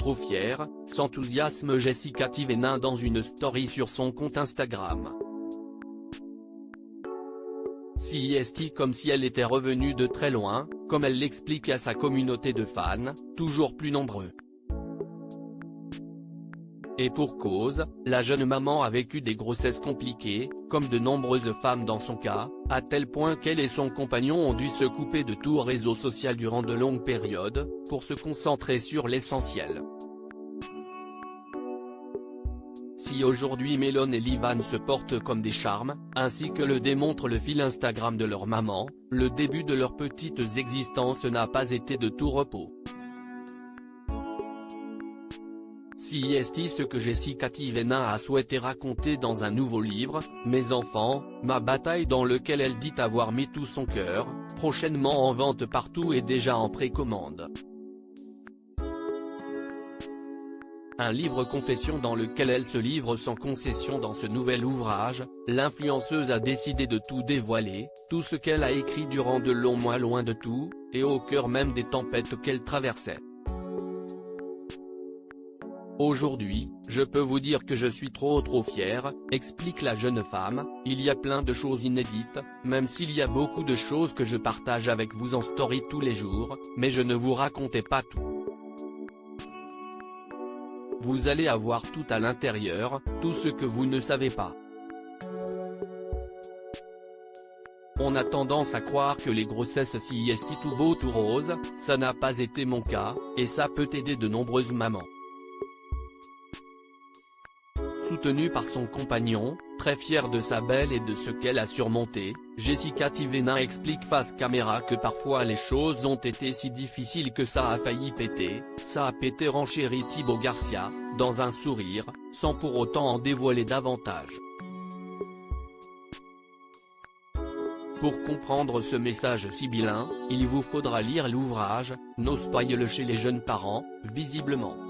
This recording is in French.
trop fière, s'enthousiasme Jessica Thévenin dans une story sur son compte Instagram. CIST comme si elle était revenue de très loin, comme elle l'explique à sa communauté de fans, toujours plus nombreux. Et pour cause, la jeune maman a vécu des grossesses compliquées, comme de nombreuses femmes dans son cas, à tel point qu'elle et son compagnon ont dû se couper de tout réseau social durant de longues périodes, pour se concentrer sur l'essentiel. Si aujourd'hui Mélone et Livan se portent comme des charmes, ainsi que le démontre le fil Instagram de leur maman, le début de leurs petites existences n'a pas été de tout repos. CIST ce que Jessica Thévenin a souhaité raconter dans un nouveau livre, Mes enfants, ma bataille, dans lequel elle dit avoir mis tout son cœur, prochainement en vente partout et déjà en précommande. Un livre confession dans lequel elle se livre sans concession. Dans ce nouvel ouvrage, l'influenceuse a décidé de tout dévoiler, tout ce qu'elle a écrit durant de longs mois loin de tout, et au cœur même des tempêtes qu'elle traversait. Aujourd'hui, je peux vous dire que je suis trop fière, explique la jeune femme. Il y a plein de choses inédites, même s'il y a beaucoup de choses que je partage avec vous en story tous les jours, mais je ne vous racontais pas tout. Vous allez avoir tout à l'intérieur, tout ce que vous ne savez pas. On a tendance à croire que les grossesses CIST tout beau tout rose, ça n'a pas été mon cas, et ça peut aider de nombreuses mamans. Soutenue par son compagnon, très fière de sa belle et de ce qu'elle a surmonté, Jessica Thévenin explique face caméra que parfois les choses ont été si difficiles que ça a failli péter. Ça a pété, renchérit Thibaut Garcia, dans un sourire, sans pour autant en dévoiler davantage. Pour comprendre ce message sibyllin, il vous faudra lire l'ouvrage, No Spoil chez les jeunes parents, visiblement.